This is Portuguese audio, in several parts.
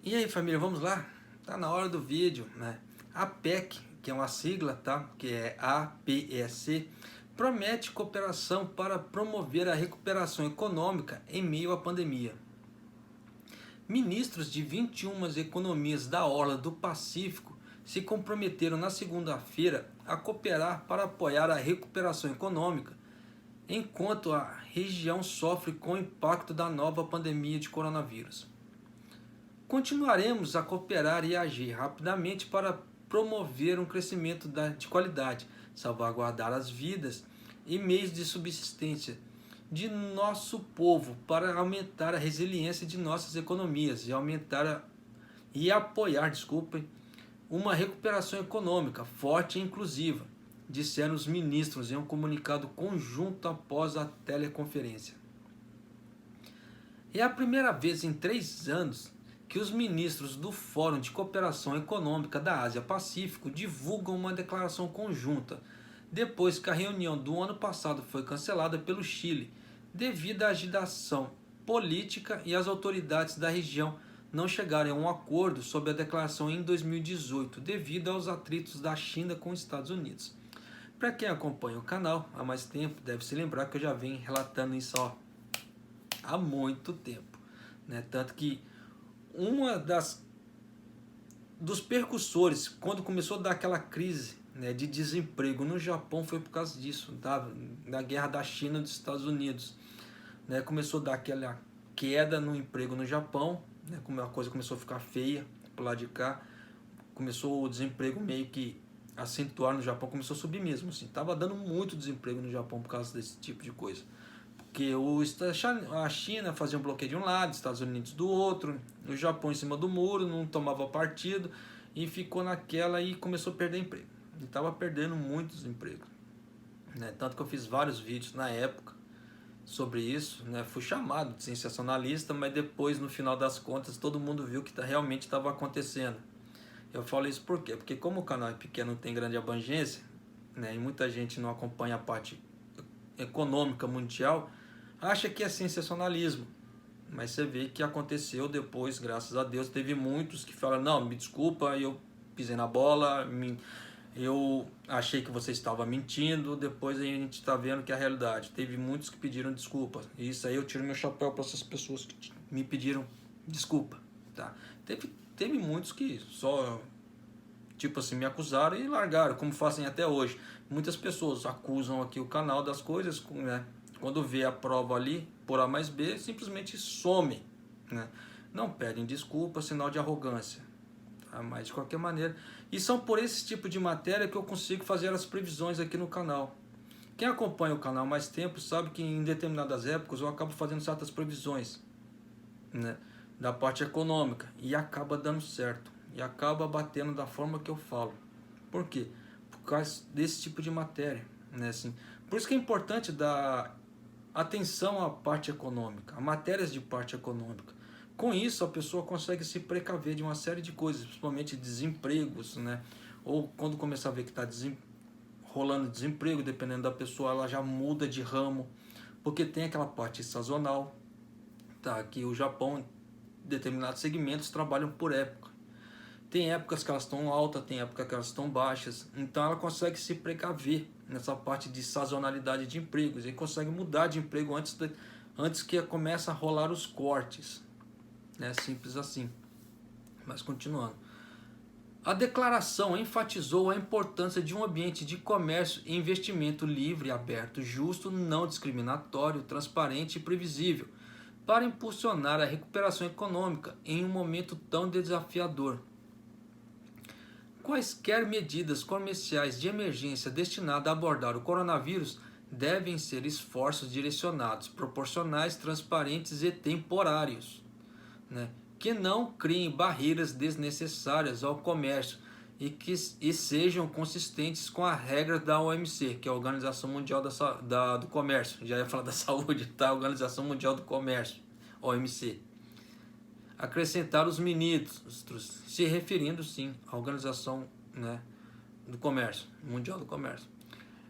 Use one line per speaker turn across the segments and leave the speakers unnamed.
E aí, família, vamos lá? Tá na hora do vídeo, né? A PEC, que é uma sigla, tá? Que é APEC, promete cooperação para promover a recuperação econômica em meio à pandemia. Ministros de 21 economias da Orla do Pacífico se comprometeram na segunda-feira a cooperar para apoiar a recuperação econômica, enquanto a região sofre com o impacto da nova pandemia de coronavírus. Continuaremos a cooperar e agir rapidamente para promover um crescimento de qualidade, salvaguardar as vidas e meios de subsistência de nosso povo para aumentar a resiliência de nossas economias e apoiar, uma recuperação econômica forte e inclusiva, disseram os ministros em um comunicado conjunto após a teleconferência. É a primeira vez em 3 anos que os ministros do Fórum de Cooperação Econômica da Ásia-Pacífico divulgam uma declaração conjunta, depois que a reunião do ano passado foi cancelada pelo Chile, devido à agitação política e as autoridades da região não chegarem a um acordo sobre a declaração em 2018, devido aos atritos da China com os Estados Unidos. Para quem acompanha o canal há mais tempo, deve se lembrar que eu já venho relatando isso há muito tempo, né? Tanto que uma dos percussores, quando começou a dar aquela crise, né, de desemprego no Japão, foi por causa disso, da guerra da China e dos Estados Unidos, né? Começou a dar aquela queda no emprego no Japão, né? Como a coisa começou a ficar feia pro lado de cá, começou o desemprego meio que acentuar no Japão, começou a subir mesmo, assim, tava dando muito desemprego no Japão por causa desse tipo de coisa. Porque a China fazia um bloqueio de um lado, os Estados Unidos do outro, o Japão em cima do muro, não tomava partido e ficou naquela e começou a perder emprego. E estava perdendo muitos empregos, né? Tanto que eu fiz vários vídeos na época sobre isso, né? Fui chamado de sensacionalista, mas depois, no final das contas, todo mundo viu que realmente estava acontecendo. Eu falo isso por quê? Porque como o canal é pequeno, não tem grande abrangência, né? E muita gente não acompanha a parte econômica mundial, acha que é sensacionalismo, mas você vê que aconteceu depois, graças a Deus. Teve muitos que falam: não, me desculpa, eu pisei na bola, eu achei que você estava mentindo. Depois a gente está vendo que é a realidade. Teve muitos que pediram desculpa, e isso aí eu tiro meu chapéu para essas pessoas que me pediram desculpa, tá? Teve muitos que só, tipo assim, me acusaram e largaram, como fazem até hoje. Muitas pessoas acusam aqui o canal das coisas, né? Quando vê a prova ali, por A mais B, simplesmente somem, né? Não pedem desculpa, sinal de arrogância, tá? Mas de qualquer maneira, e são por esse tipo de matéria que eu consigo fazer as previsões aqui no canal. Quem acompanha o canal há mais tempo sabe que em determinadas épocas eu acabo fazendo certas previsões, né, da parte econômica, e acaba dando certo, e acaba batendo da forma que eu falo. Por quê? Por causa desse tipo de matéria, né? Assim, por isso que é importante dar atenção à parte econômica, a matérias de parte econômica. Com isso, a pessoa consegue se precaver de uma série de coisas, principalmente desempregos, né? Ou quando começar a ver que está rolando desemprego, dependendo da pessoa, ela já muda de ramo, porque tem aquela parte sazonal, tá? Que o Japão, determinados segmentos trabalham por época. Tem épocas que elas estão altas, tem épocas que elas estão baixas. Então ela consegue se precaver nessa parte de sazonalidade de empregos e consegue mudar de emprego antes que comece a rolar os cortes, né? Simples assim. Mas continuando. A declaração enfatizou a importância de um ambiente de comércio e investimento livre, aberto, justo, não discriminatório, transparente e previsível, para impulsionar a recuperação econômica em um momento tão desafiador. Quaisquer medidas comerciais de emergência destinadas a abordar o coronavírus devem ser esforços direcionados, proporcionais, transparentes e temporários, né? Que não criem barreiras desnecessárias ao comércio e sejam consistentes com a regra da OMC, que é a Organização Mundial do Comércio. Já ia falar da saúde, tá? Organização Mundial do Comércio, OMC. Acrescentar os ministros, se referindo sim à Organização, né, do Comércio, Mundial do Comércio.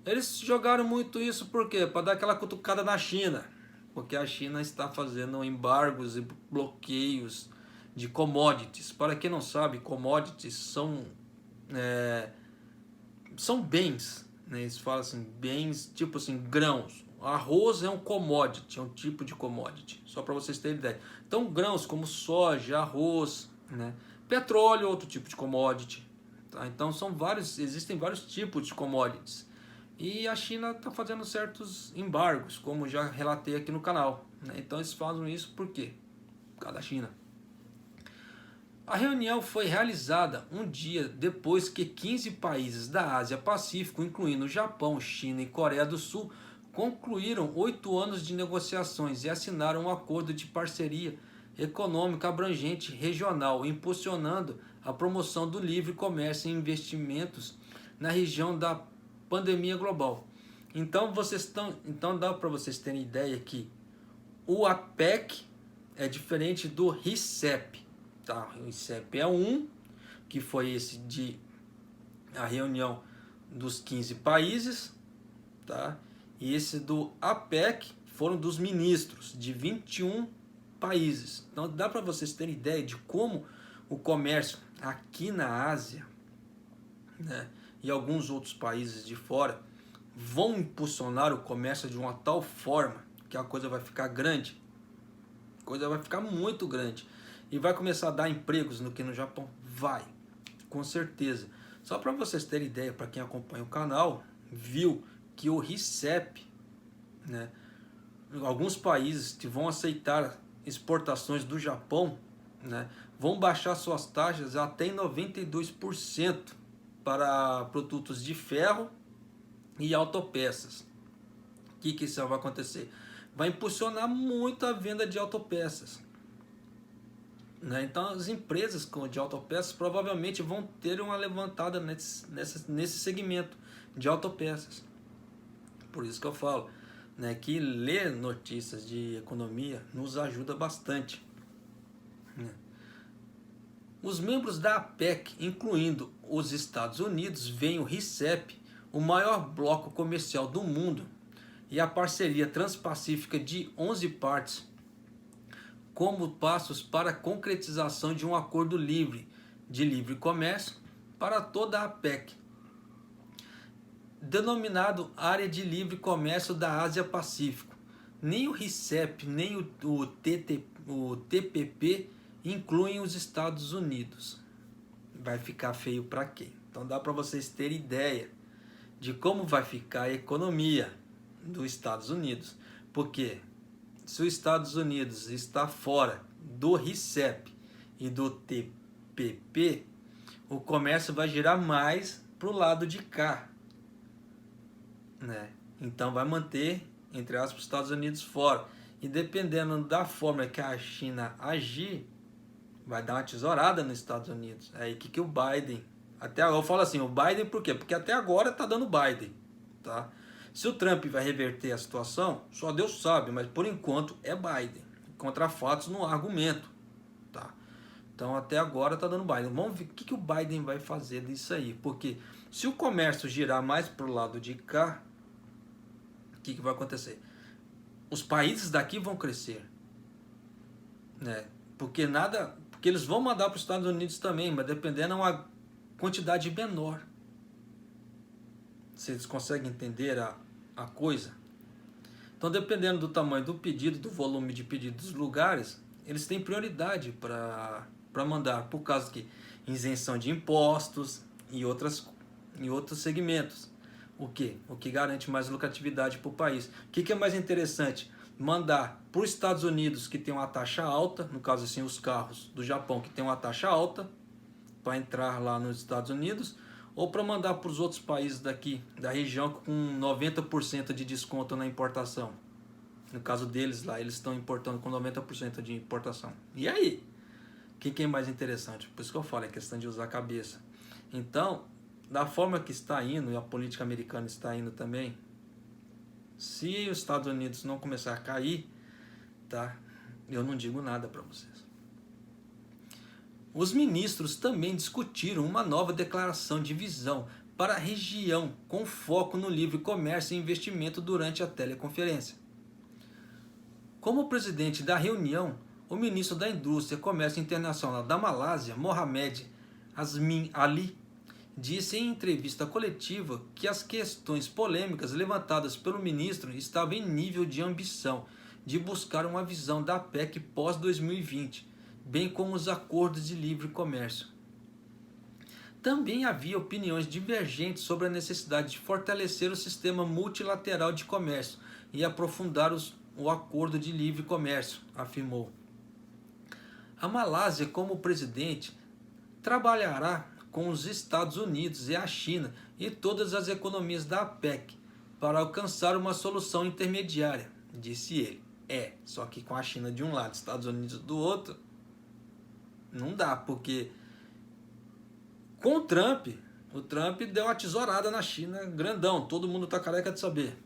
Eles jogaram muito isso por quê? Para dar aquela cutucada na China, porque a China está fazendo embargos e bloqueios de commodities. Para quem não sabe, commodities são bens, né? Eles falam assim, bens tipo assim, grãos. Arroz é um commodity, é um tipo de commodity, só para vocês terem ideia. Então, grãos como soja, arroz, né? Petróleo é outro tipo de commodity. Tá? Então, existem vários tipos de commodities. E a China está fazendo certos embargos, como já relatei aqui no canal. Né? Então, eles fazem isso por quê? Por causa da China. A reunião foi realizada um dia depois que 15 países da Ásia-Pacífico, incluindo Japão, China e Coreia do Sul, concluíram 8 anos de negociações e assinaram um acordo de parceria econômica abrangente regional, impulsionando a promoção do livre comércio e investimentos na região da pandemia global. Então, dá para vocês terem ideia que o APEC é diferente do RCEP. Tá? O RCEP é que foi esse de a reunião dos 15 países, tá? E esse do APEC foram dos ministros de 21 países. Então dá para vocês terem ideia de como o comércio aqui na Ásia, né, e alguns outros países de fora vão impulsionar o comércio de uma tal forma que a coisa vai ficar grande. A coisa vai ficar muito grande. E vai começar a dar empregos no Japão? Vai, com certeza. Só para vocês terem ideia, para quem acompanha o canal, viu que o RCEP, né, alguns países que vão aceitar exportações do Japão, né, vão baixar suas taxas até em 92% para produtos de ferro e autopeças. O que isso vai acontecer? Vai impulsionar muito a venda de autopeças. Né? Então as empresas de autopeças provavelmente vão ter uma levantada nesse segmento de autopeças. Por isso que eu falo, né, que ler notícias de economia nos ajuda bastante. Né? Os membros da APEC, incluindo os Estados Unidos, veem o RCEP, o maior bloco comercial do mundo, e a parceria transpacífica de 11 partes, como passos para a concretização de um acordo de livre comércio para toda a APEC, denominado Área de Livre Comércio da Ásia-Pacífico. Nem o RCEP, nem o TPP incluem os Estados Unidos. Vai ficar feio para quê? Então dá para vocês terem ideia de como vai ficar a economia dos Estados Unidos. Porque se os Estados Unidos está fora do RCEP e do TPP, o comércio vai girar mais para o lado de cá. Né? Então vai manter, entre aspas, os Estados Unidos fora. E dependendo da forma que a China agir, vai dar uma tesourada nos Estados Unidos. É aí que o Biden... Até agora, eu falo assim, o Biden por quê? Porque até agora está dando Biden. Tá? Se o Trump vai reverter a situação, só Deus sabe, mas por enquanto é Biden. Contra fatos no argumento. Tá? Então até agora está dando Biden. Vamos ver o que o Biden vai fazer disso aí. Porque se o comércio girar mais para o lado de cá, o que vai acontecer? Os países daqui vão crescer. Né? Porque eles vão mandar para os Estados Unidos também, mas dependendo é uma quantidade menor. Vocês conseguem entender a coisa? Então, dependendo do tamanho do pedido, do volume de pedidos dos lugares, eles têm prioridade para mandar, por causa que isenção de impostos e outros segmentos. O que garante mais lucratividade para o país. O que é mais interessante? Mandar para os Estados Unidos, que tem uma taxa alta, no caso assim os carros do Japão que tem uma taxa alta, para entrar lá nos Estados Unidos, ou para mandar para os outros países daqui, da região, com 90% de desconto na importação. No caso deles lá, eles estão importando com 90% de importação. E aí? O que é mais interessante? Por isso que eu falo, é questão de usar a cabeça. Então, da forma que está indo, e a política americana está indo também, se os Estados Unidos não começar a cair, tá? Eu não digo nada para vocês. Os ministros também discutiram uma nova declaração de visão para a região, com foco no livre comércio e investimento durante a teleconferência. Como presidente da reunião, O ministro da Indústria e Comércio Internacional da Malásia, Mohamed Azmin Ali, disse em entrevista coletiva que as questões polêmicas levantadas pelo ministro estavam em nível de ambição de buscar uma visão da PEC pós-2020, bem como os acordos de livre comércio. Também havia opiniões divergentes sobre a necessidade de fortalecer o sistema multilateral de comércio e aprofundar o acordo de livre comércio, afirmou. A Malásia, como presidente, trabalhará com os Estados Unidos e a China e todas as economias da APEC para alcançar uma solução intermediária, disse ele. Só que com a China de um lado e Estados Unidos do outro, não dá, porque com o Trump deu uma tesourada na China grandão, todo mundo está careca de saber.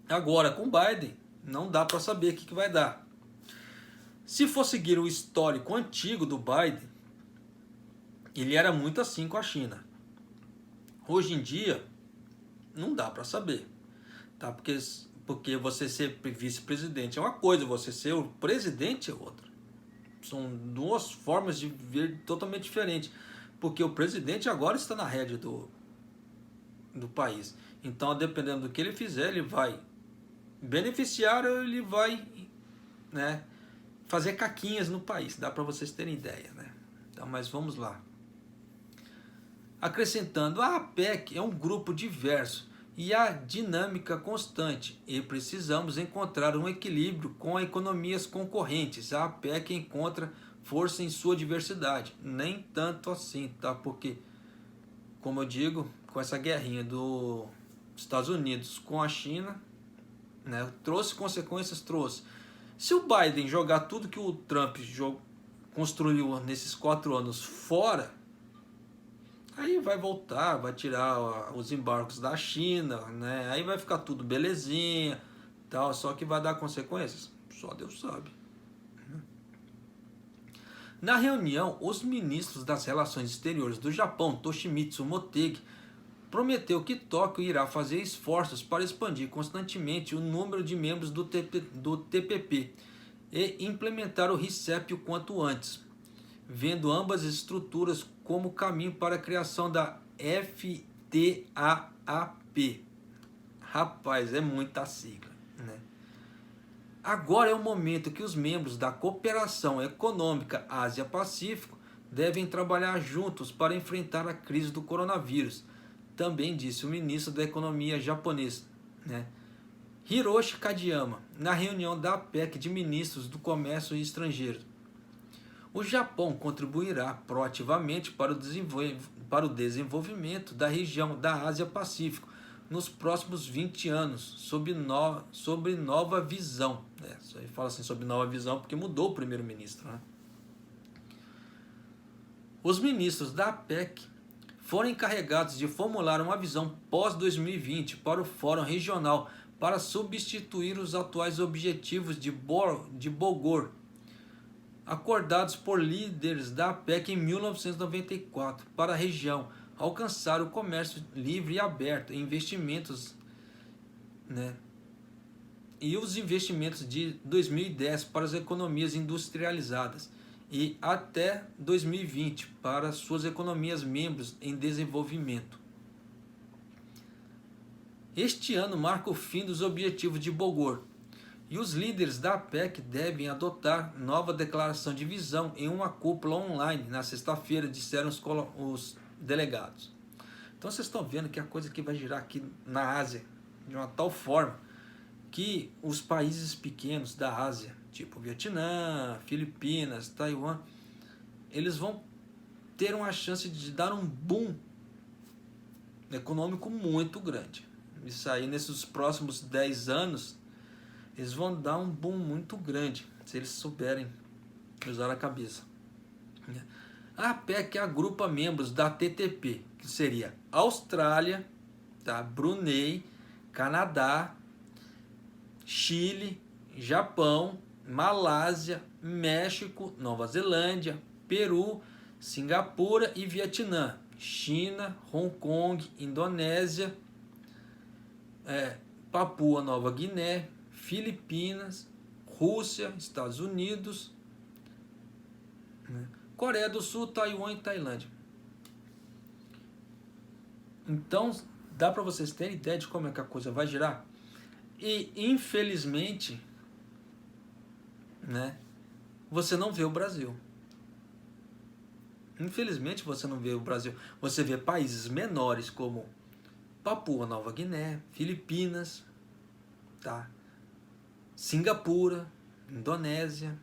Agora, com Biden, não dá para saber o que vai dar. Se for seguir o histórico antigo do Biden, ele era muito assim com a China. Hoje em dia, não dá para saber. Tá? Porque você ser vice-presidente é uma coisa, você ser o presidente é outra. São duas formas de ver totalmente diferentes. Porque o presidente agora está na rédea do país. Então, dependendo do que ele fizer, ele vai beneficiar ou ele vai, né, fazer caquinhas no país. Dá para vocês terem ideia, né? Então, mas vamos lá. Acrescentando, a APEC é um grupo diverso e há dinâmica constante e precisamos encontrar um equilíbrio com economias concorrentes. A APEC encontra força em sua diversidade, nem tanto assim, tá? Porque, como eu digo, com essa guerrinha dos Estados Unidos com a China, né, trouxe consequências, trouxe. Se o Biden jogar tudo que o Trump construiu nesses 4 anos fora, aí vai voltar, vai tirar os embargos da China, né? Aí vai ficar tudo belezinha, tal. Só que vai dar consequências? Só Deus sabe. Na reunião, os ministros das Relações Exteriores do Japão, Toshimitsu Motegi, prometeu que Tóquio irá fazer esforços para expandir constantemente o número de membros do TPP e implementar o RCEP o quanto antes, vendo ambas as estruturas como caminho para a criação da FTAAP. Rapaz, é muita sigla, né? Agora é o momento que os membros da Cooperação Econômica Ásia-Pacífico devem trabalhar juntos para enfrentar a crise do coronavírus, também disse o ministro da Economia japonês, né? Hiroshi Kageyama, na reunião da APEC de ministros do Comércio Estrangeiro. O Japão contribuirá proativamente para o desenvolvimento da região da Ásia-Pacífico nos próximos 20 anos, sob nova visão. Ele fala assim sobre nova visão porque mudou o primeiro-ministro, né? Os ministros da APEC foram encarregados de formular uma visão pós-2020 para o Fórum Regional para substituir os atuais objetivos de Bogor, acordados por líderes da APEC em 1994 para a região alcançar o comércio livre e aberto e investimentos, né? E os investimentos de 2010 para as economias industrializadas e até 2020 para suas economias membros em desenvolvimento. Este ano marca o fim dos objetivos de Bogor e os líderes da APEC devem adotar nova declaração de visão em uma cúpula online na sexta-feira, disseram os delegados. Então vocês estão vendo que a coisa que vai girar aqui na Ásia de uma tal forma que os países pequenos da Ásia, tipo Vietnã, Filipinas, Taiwan, eles vão ter uma chance de dar um boom econômico muito grande. Isso aí, nesses próximos 10 anos, eles vão dar um boom muito grande, se eles souberem usar a cabeça. A APEC agrupa membros da TTP, que seria Austrália, tá? Brunei, Canadá, Chile, Japão, Malásia, México, Nova Zelândia, Peru, Singapura e Vietnã, China, Hong Kong, Indonésia, Papua Nova Guiné, Filipinas, Rússia, Estados Unidos, né? Coreia do Sul, Taiwan e Tailândia. Então, dá para vocês terem ideia de como é que a coisa vai girar? E, infelizmente, né, você não vê o Brasil. Infelizmente, você não vê o Brasil. Você vê países menores como Papua Nova Guiné, Filipinas, tá? Singapura, Indonésia,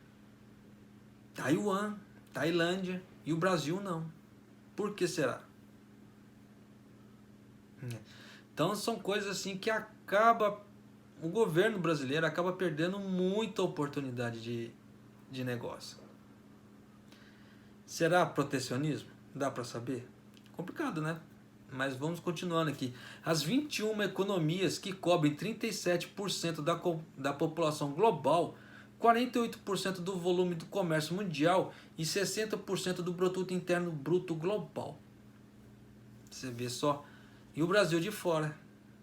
Taiwan, Tailândia, e o Brasil não. Por que será? Então são coisas assim que o governo brasileiro acaba perdendo muita oportunidade de negócio. Será protecionismo? Dá para saber? Complicado, né? Mas vamos continuando aqui. As 21 economias que cobrem 37% da população global, 48% do volume do comércio mundial e 60% do produto interno bruto global. Você vê só. E o Brasil de fora,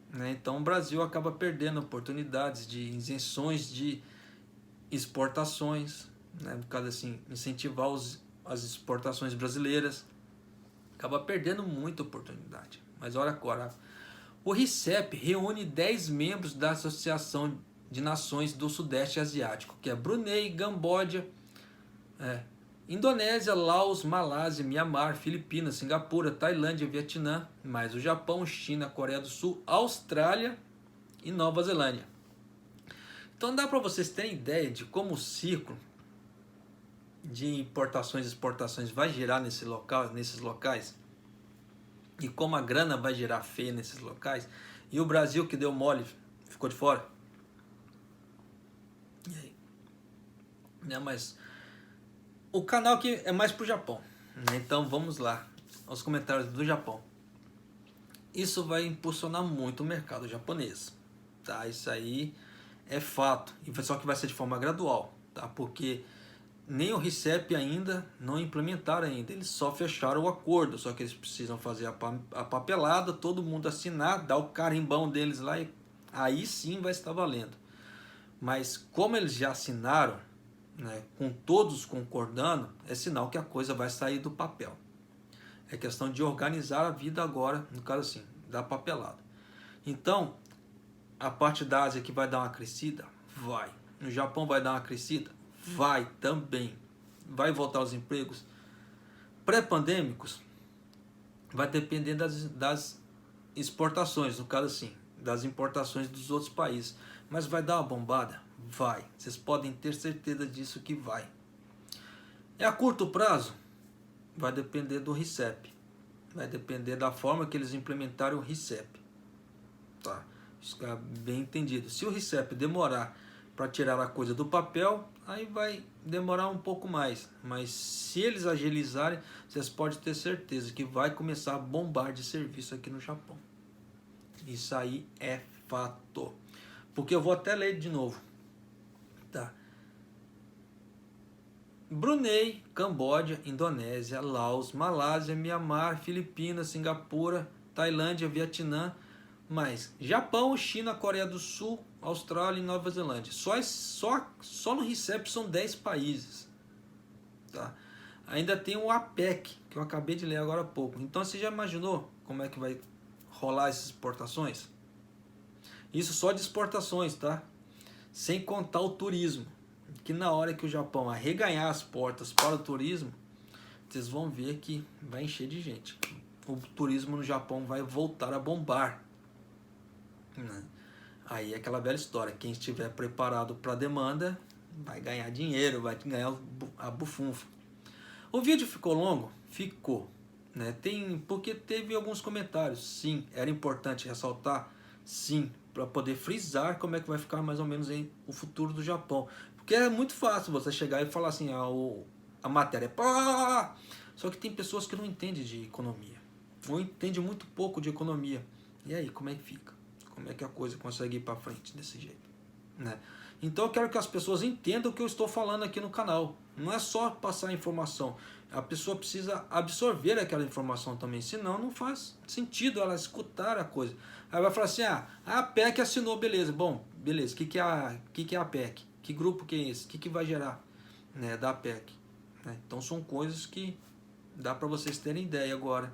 né? Então o Brasil acaba perdendo oportunidades de isenções de exportações, né? No caso assim, incentivar as exportações brasileiras. Acaba perdendo muita oportunidade. Mas olha agora, o RCEP reúne 10 membros da Associação de Nações do Sudeste Asiático, que é Brunei, Camboja, Indonésia, Laos, Malásia, Mianmar, Filipinas, Singapura, Tailândia, Vietnã, mais o Japão, China, Coreia do Sul, Austrália e Nova Zelândia. Então dá para vocês terem ideia de como o ciclo de importações e exportações vai girar nesses locais e como a grana vai girar feia nesses locais, e o Brasil que deu mole ficou de fora. E aí? Né, mas o canal aqui é mais pro Japão, né? Então vamos lá aos comentários do Japão. Isso vai impulsionar muito o mercado japonês, tá? Isso aí é fato, e só que vai ser de forma gradual, tá? Porque nem o RCEP ainda não implementaram ainda, eles só fecharam o acordo, só que eles precisam fazer a papelada, todo mundo assinar, dar o carimbão deles lá e aí sim vai estar valendo. Mas como eles já assinaram, né, com todos concordando, é sinal que a coisa vai sair do papel. É questão de organizar a vida agora, no caso assim, da papelada. Então, a parte da Ásia que vai dar uma crescida, vai. No Japão vai dar uma crescida, vai também. Vai voltar os empregos pré-pandêmicos, vai depender das exportações, no caso assim, das importações dos outros países. Mas vai dar uma bombada? Vai. Vocês podem ter certeza disso que vai. É a curto prazo? Vai depender do RCEP. Vai depender da forma que eles implementarem o RCEP. Tá? Isso fica bem entendido. Se o RCEP demorar para tirar a coisa do papel, aí vai demorar um pouco mais. Mas se eles agilizarem, vocês podem ter certeza que vai começar a bombar de serviço aqui no Japão. Isso aí é fato. Porque eu vou até ler de novo. Tá? Brunei, Camboja, Indonésia, Laos, Malásia, Mianmar, Filipinas, Singapura, Tailândia, Vietnã, mais Japão, China, Coreia do Sul, Austrália e Nova Zelândia. Só no RCEP são 10 países. Tá? Ainda tem o APEC, que eu acabei de ler agora há pouco. Então você já imaginou como é que vai rolar essas exportações? Isso só de exportações, tá? Sem contar o turismo. Que na hora que o Japão arreganhar as portas para o turismo, vocês vão ver que vai encher de gente. O turismo no Japão vai voltar a bombar. Aí é aquela velha história, quem estiver preparado para a demanda vai ganhar dinheiro, vai ganhar a bufunfa. O vídeo ficou longo? Ficou, né? Porque teve alguns comentários, sim, era importante ressaltar, sim, para poder frisar como é que vai ficar mais ou menos o futuro do Japão. Porque é muito fácil você chegar e falar assim, a matéria é pá! Só que tem pessoas que não entendem de economia, ou entendem muito pouco de economia. E aí, como é que fica? Como é que a coisa consegue ir para frente desse jeito, né? Então eu quero que as pessoas entendam o que eu estou falando aqui no canal. Não é só passar a informação. A pessoa precisa absorver aquela informação também. Senão não faz sentido ela escutar a coisa. Aí vai falar assim, a APEC assinou, beleza. Bom, beleza. O que é a APEC? Que grupo que é esse? O que vai gerar, né, da APEC? né? Então são coisas que dá para vocês terem ideia agora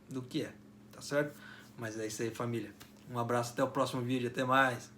do que é, tá certo? Mas é isso aí, família. Um abraço, até o próximo vídeo, até mais.